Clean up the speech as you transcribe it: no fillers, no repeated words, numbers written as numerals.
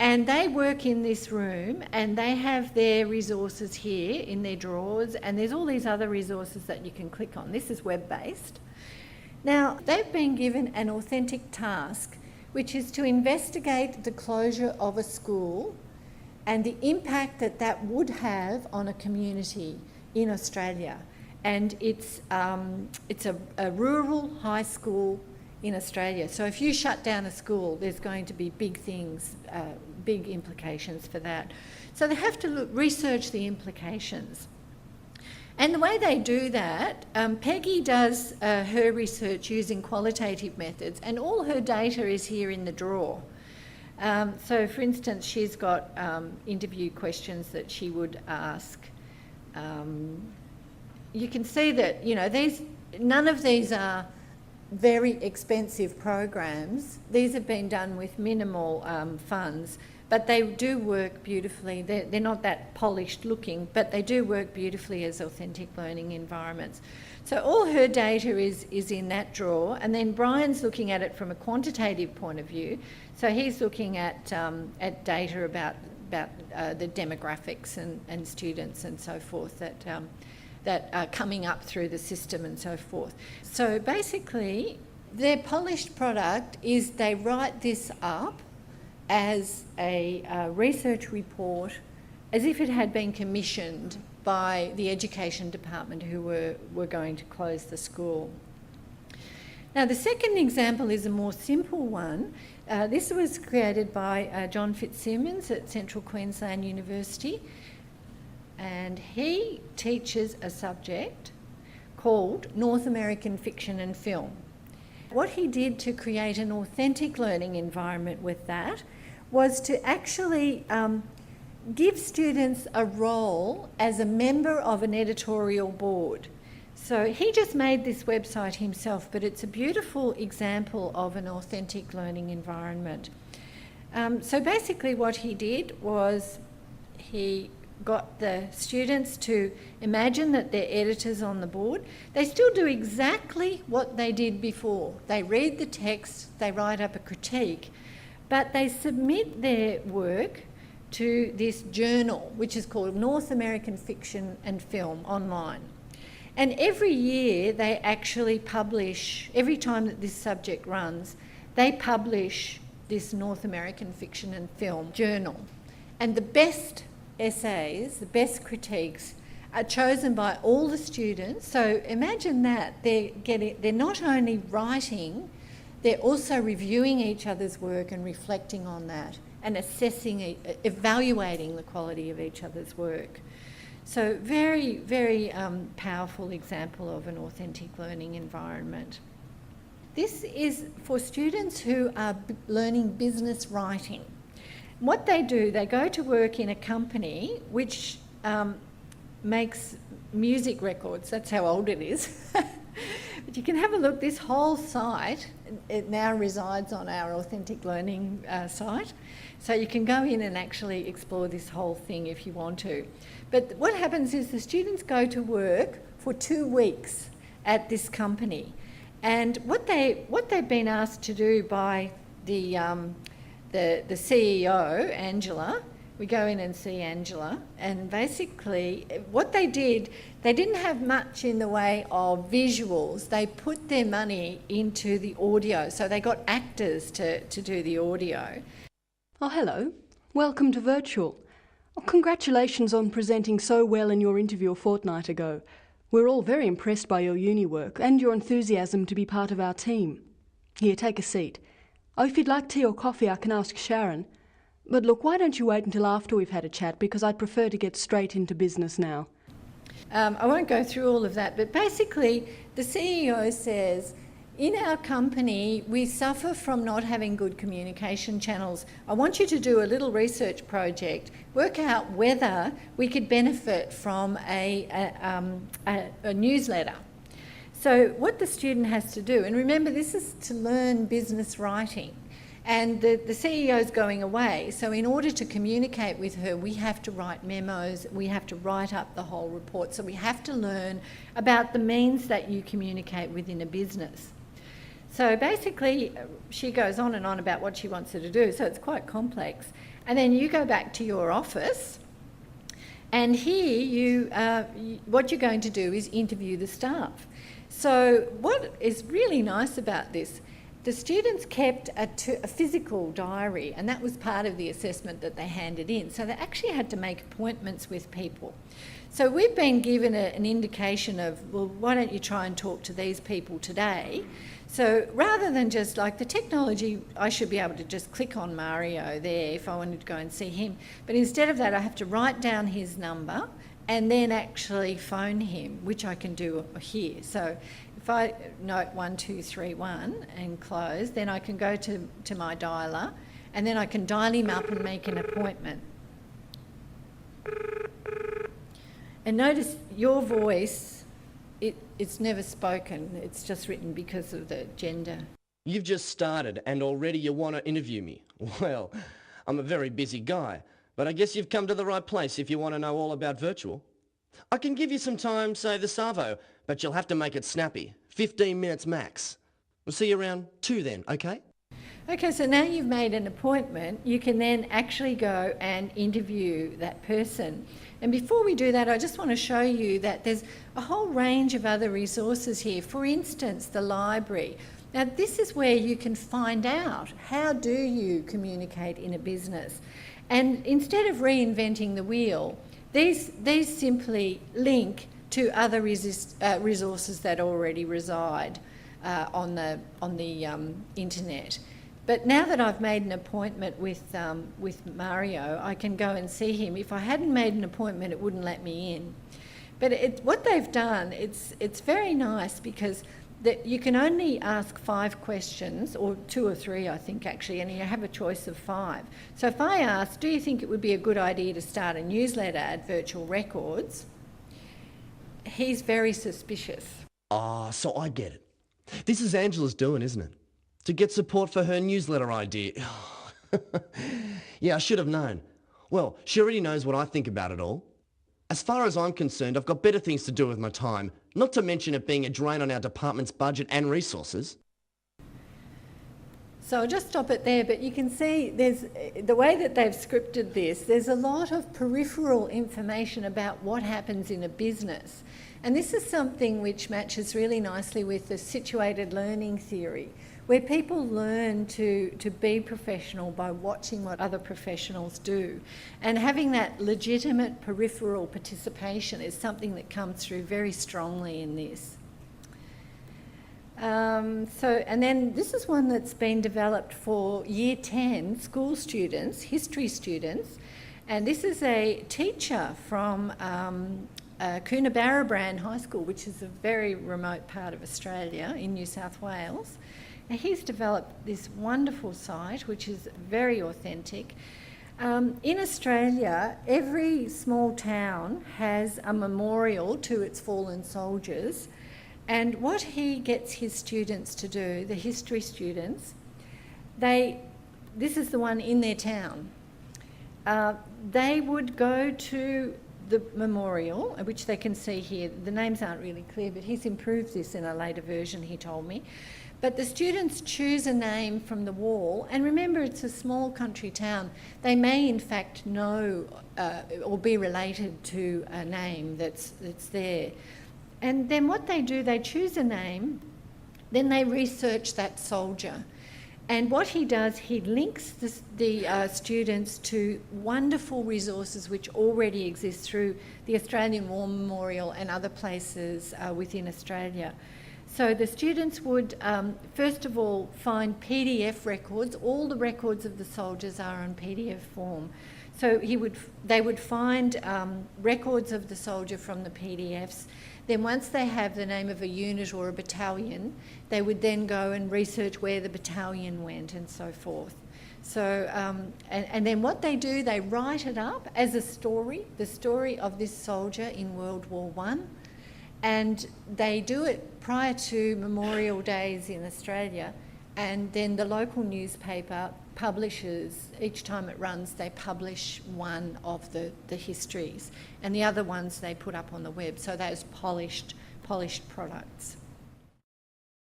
And they work in this room and they have their resources here in their drawers, and there's all these other resources that you can click on. This is web-based. Now, they've been given an authentic task, which is to investigate the closure of a school and the impact that that would have on a community in Australia. And it's a rural high school in Australia. So if you shut down a school, there's going to be big things, big implications for that. So they have to research the implications. And the way they do that, Peggy does her research using qualitative methods, and all her data is here in the drawer. So for instance, she's got interview questions that she would ask. You can see that, you know, none of these are very expensive programs. These have been done with minimal funds, but they do work beautifully. They're not that polished looking, but they do work beautifully as authentic learning environments. So all her data is in that drawer, and then Brian's looking at it from a quantitative point of view. So he's looking at data about the demographics and students and so forth that are coming up through the system and so forth. So basically, their polished product is they write this up as a research report, as if it had been commissioned by the education department who were going to close the school. Now, the second example is a more simple one. This was created by John Fitzsimmons at Central Queensland University, and he teaches a subject called North American Fiction and Film. What he did to create an authentic learning environment with that was to actually give students a role as a member of an editorial board. So he just made this website himself, but it's a beautiful example of an authentic learning environment. So basically what he did was he got the students to imagine that they're editors on the board. They still do exactly what they did before. They read the text, they write up a critique, but they submit their work to this journal, which is called North American Fiction and Film online. And every year they actually publish, every time that this subject runs, they publish this North American Fiction and Film journal. And the best essays, the best critiques are chosen by all the students. So imagine that they're not only writing, they're also reviewing each other's work and reflecting on that and assessing, evaluating the quality of each other's work. So very, very powerful example of an authentic learning environment. This is for students who are learning business writing. What they do, they go to work in a company which makes music records. That's how old it is. But you can have a look. This whole site, it now resides on our Authentic Learning site. So you can go in and actually explore this whole thing if you want to. But what happens is the students go to work for 2 weeks at this company. And what they've been asked to do by the CEO, Angela, we go in and see Angela, and basically what they did, they didn't have much in the way of visuals. They put their money into the audio, so they got actors to do the audio. Oh, hello. Welcome to Virtual. Oh, congratulations on presenting so well in your interview a fortnight ago. We're all very impressed by your uni work and your enthusiasm to be part of our team. Here, take a seat. Oh, if you'd like tea or coffee, I can ask Sharon. But look, why don't you wait until after we've had a chat, because I'd prefer to get straight into business now. I won't go through all of that, but basically the CEO says, in our company, we suffer from not having good communication channels. I want you to do a little research project, work out whether we could benefit from a newsletter. So what the student has to do, and remember this is to learn business writing, and the CEO is going away, so in order to communicate with her, we have to write memos, we have to write up the whole report, so we have to learn about the means that you communicate within a business. So basically, she goes on and on about what she wants her to do, so it's quite complex. And then you go back to your office, and here what you're going to do is interview the staff. So what is really nice about this, the students kept a physical diary, and that was part of the assessment that they handed in. So they actually had to make appointments with people. So we've been given an indication of, well, why don't you try and talk to these people today? So rather than just like the technology, I should be able to just click on Mario there if I wanted to go and see him. But instead of that, I have to write down his number and then actually phone him, which I can do here. So if I note 1231 and close, then I can go to my dialer, and then I can dial him up and make an appointment. And notice your voice, it's never spoken, it's just written because of the gender. You've just started and already you want to interview me. Well, I'm a very busy guy, but I guess you've come to the right place if you want to know all about virtual. I can give you some time, say the Savo, but you'll have to make it snappy. 15 minutes max. We'll see you around 2 then, okay? Okay, so now you've made an appointment, you can then actually go and interview that person. And before we do that, I just want to show you that there's a whole range of other resources here. For instance, the library. Now, this is where you can find out how do you communicate in a business. And instead of reinventing the wheel, these simply link to other resources that already reside on the internet. But now that I've made an appointment with Mario, I can go and see him. If I hadn't made an appointment, it wouldn't let me in. But what they've done, it's very nice because you can only ask 5 questions, or 2 or 3, I think, actually, and you have a choice of 5. So if I ask, do you think it would be a good idea to start a newsletter at Virtual Records? He's very suspicious. Ah, so I get it. This is Angela's doing, isn't it? To get support for her newsletter idea. Yeah, I should have known. Well, she already knows what I think about it all. As far as I'm concerned, I've got better things to do with my time, not to mention it being a drain on our department's budget and resources. So I'll just stop it there, but you can see there's the way that they've scripted this, there's a lot of peripheral information about what happens in a business. And this is something which matches really nicely with the situated learning theory, where people learn to be professional by watching what other professionals do. And having that legitimate peripheral participation is something that comes through very strongly in this. And then this is one that's been developed for Year 10 school students, history students, and this is a teacher from Coonabarabran High School, which is a very remote part of Australia in New South Wales. And he's developed this wonderful site, which is very authentic. In Australia, every small town has a memorial to its fallen soldiers. And what he gets his students to do, the history students, this is the one in their town. They would go to the memorial, which they can see here. The names aren't really clear, but he's improved this in a later version, he told me. But the students choose a name from the wall, and remember, it's a small country town. They may in fact know or be related to a name that's there. And then what they do, they choose a name, then they research that soldier. And what he does, he links the students to wonderful resources which already exist through the Australian War Memorial and other places within Australia. So the students would, first of all, find PDF records. All the records of the soldiers are on PDF form. So they would find records of the soldier from the PDFs. Then once they have the name of a unit or a battalion, they would then go and research where the battalion went and so forth. So, and then what they do, they write it up as a story, the story of this soldier in World War I. And they do it prior to Memorial Days in Australia, and then the local newspaper publishes, each time it runs, they publish one of the histories, and the other ones they put up on the web, so those polished products.